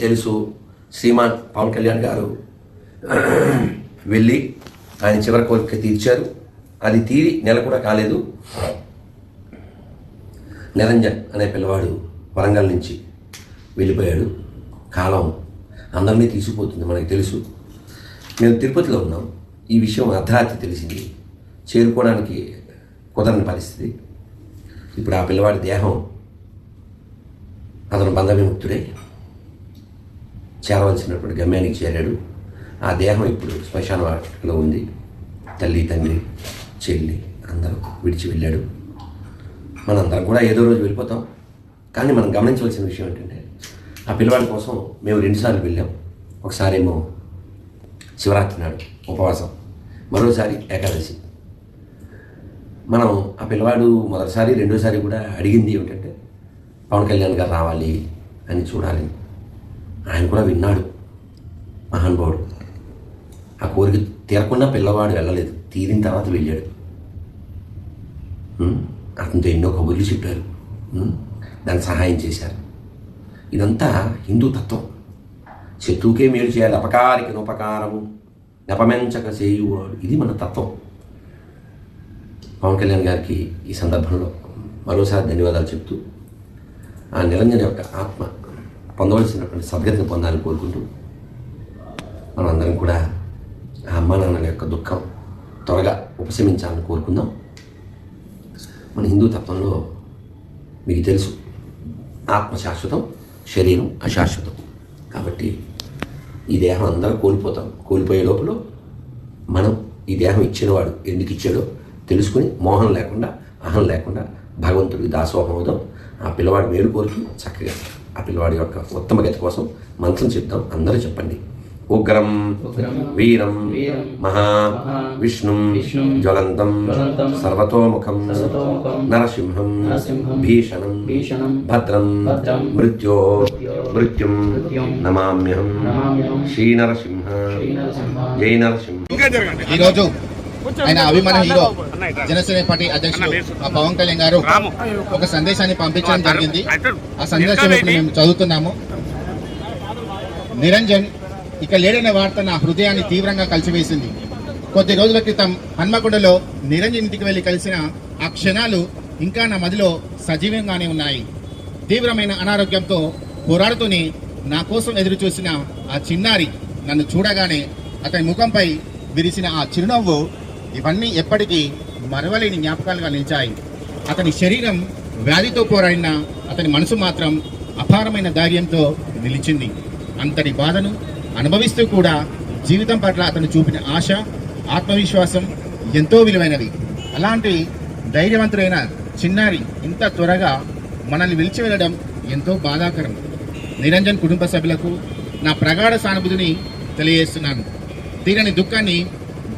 తెలుసు శ్రీమాన్ పవన్ కళ్యాణ్ గారు వెళ్ళి ఆయన చివరి కోరిక తీర్చారు. అది తీరి నెల కూడా కాలేదు. నిరంజన్ అనే పిల్లవాడు వరంగల్ నుంచి వెళ్ళిపోయాడు. కాలం అందరినీ తీసుకుపోతుంది, మనకు తెలుసు. మేము తిరుపతిలో ఉన్నాం. ఈ విషయం అర్ధరాత్రి తెలిసింది. చేరుకోవడానికి కుదరని పరిస్థితి. ఇప్పుడు ఆ పిల్లవాడి దేహం అతను బంధ విముక్తుడే చేరవలసినటువంటి గమ్యానికి చేరాడు. ఆ దేహం ఇప్పుడు శ్మశాన వాటికలో ఉంది. తల్లి, తండ్రి, చెల్లి అందరూ విడిచి వెళ్ళాడు. మనందరం కూడా ఏదో రోజు వెళ్ళిపోతాం. కానీ మనం గమనించవలసిన విషయం ఏంటంటే, ఆ పిల్లవాడి కోసం మేము 2 సార్లు వెళ్ళాం. ఒకసారేమో శివరాత్రి నాడు ఉపవాసం, మరోసారి ఏకాదశి. మనం ఆ పిల్లవాడు మొదటిసారి రెండోసారి కూడా అడిగింది ఏమిటంటే పవన్ కళ్యాణ్ గారు రావాలి అని చూడాలి. ఆయన కూడా విన్నాడు, మహానుభావుడు. ఆ కోరిక తీరకుండా పిల్లవాడు వెళ్ళలేదు, తీరిన తర్వాత వెళ్ళాడు. అతనితో ఎన్నో కబుర్లు చెప్పారు, దానికి సహాయం చేశారు. ఇదంతా హిందూ తత్వం. శత్రువుకే మేలు చేయాలి, అపకారికి ఉపకారము నెపమెంచక చేయువాడు. ఇది మన తత్వం. పవన్ కళ్యాణ్ గారికి ఈ సందర్భంలో మరోసారి ధన్యవాదాలు చెప్తూ, ఆ నిరంజన్ యొక్క ఆత్మ పొందవలసినటువంటి సద్గతిని పొందాలని కోరుకుంటూ, మనందరం కూడా ఆ అమ్మా నాన్నల యొక్క దుఃఖం త్వరగా ఉపశమించాలని కోరుకుందాం. మన హిందూ తత్వంలో మీకు తెలుసు, ఆత్మ శాశ్వతం, శరీరం అశాశ్వతం. కాబట్టి ఈ దేహం అందరూ కోల్పోతాం. కోల్పోయే లోపల మనం ఈ దేహం ఇచ్చినవాడు ఎందుకు ఇచ్చాడో తెలుసుకుని మోహం లేకుండా, అహం లేకుండా భగవంతుడికి దాసోహం అవుదాం. ఆ పిల్లవాడి మేలు కోరుతూ చక్కగా ఆ పిల్లవాడి యొక్క ఉత్తమ గతి కోసం మంత్రం చెప్తాం. అందరూ చెప్పండి. ఉగ్రం వీరం మహా విష్ణుం జ్వలంతం సర్వతోముఖం నరసింహం భీషణం భద్రం మృత్యుం నమామ్యహం శ్రీ నరసింహ జై నరసింహ. ఈరోజు ఆయన అభిమాన హీరో జనసేన పార్టీ అధ్యక్షుడు పవన్ కళ్యాణ్ గారు ఒక సందేశాన్ని పంపించడం జరిగింది. ఆ సందేశం మేము చదువుతున్నాము. నిరంజన్ ఇక లేడనే వార్త నా హృదయాన్ని తీవ్రంగా కలిసివేసింది. కొద్ది రోజుల క్రితం హన్మకొండలో నిరంజన్ ఇంటికి వెళ్లి కలిసిన ఆ క్షణాలు ఇంకా నా మదిలో సజీవంగానే ఉన్నాయి. తీవ్రమైన అనారోగ్యంతో పోరాడుతూనే నా కోసం ఎదురు చూసిన ఆ చిన్నారి నన్ను చూడగానే అతని ముఖంపై విరిసిన ఆ చిరునవ్వు, ఇవన్నీ ఎప్పటికీ మరవలేని జ్ఞాపకాలుగా నిలిచాయి. అతని శరీరం వ్యాధితో పోరాడిన అతని మనసు మాత్రం అపారమైన ధైర్యంతో నిలిచింది. అంతటి బాధను అనుభవిస్తూ కూడా జీవితం పట్ల అతను చూపిన ఆశ, ఆత్మవిశ్వాసం ఎంతో విలువైనవి. అలాంటి ధైర్యవంతుడైన చిన్నారి ఇంత త్వరగా మనల్ని విలిచి వెళ్ళడం ఎంతో బాధాకరం. నిరంజన్ కుటుంబ సభ్యులకు నా ప్రగాఢ సానుభూతిని తెలియజేస్తున్నాను. తీరని దుఃఖాన్ని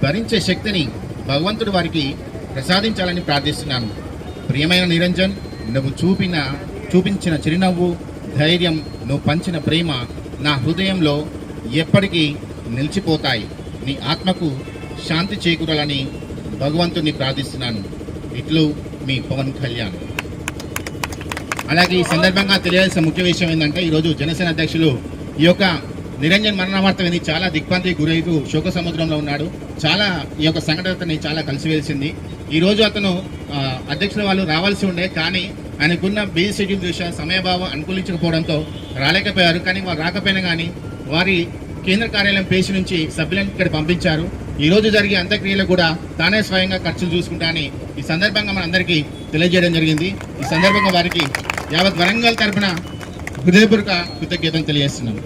భరించే శక్తిని భగవంతుడు వారికి ప్రసాదించాలని ప్రార్థిస్తున్నాను. ప్రియమైన నిరంజన్, నువ్వు చూపించిన చిరునవ్వు, ధైర్యం, నువ్వు పంచిన ప్రేమ నా హృదయంలో ఎప్పటికీ నిలిచిపోతాయి. నీ ఆత్మకు శాంతి చేకూరాలని భగవంతుడిని ప్రార్థిస్తున్నాను. ఇట్లు మీ పవన్ కళ్యాణ్. అలాగే ఈ సందర్భంగా తెలియాల్సిన ముఖ్య విషయం ఏంటంటే, ఈరోజు జనసేన అధ్యక్షులు ఈ యొక్క నిరంజన్ మరణ వార్త విని చాలా దిగ్భ్రాంతికి గురైతూ శోక సముద్రంలో ఉన్నాడు. చాలా ఈ యొక్క సంఘటనని చాలా కలిసివేసింది. ఈరోజు అతను అధ్యక్షుల వాళ్ళు రావాల్సి ఉండే, కానీ ఆయనకున్న బిజీ షెడ్యూల్ దృష్ట్యా సమయభావం అనుకూలించకపోవడంతో రాలేకపోయారు. కానీ వారు రాకపోయినా కానీ వారి కేంద్ర కార్యాలయం పేషి నుంచి సభ్యులను ఇక్కడ పంపించారు. ఈరోజు జరిగే అంత్యక్రియలు కూడా తానే స్వయంగా ఖర్చులు చూసుకుంటా అని ఈ సందర్భంగా మన అందరికీ తెలియజేయడం జరిగింది. ఈ సందర్భంగా వారికి యావత్ వరంగల్ తరఫున హృదయపూర్వక కృతజ్ఞతలు తెలియజేస్తున్నాను.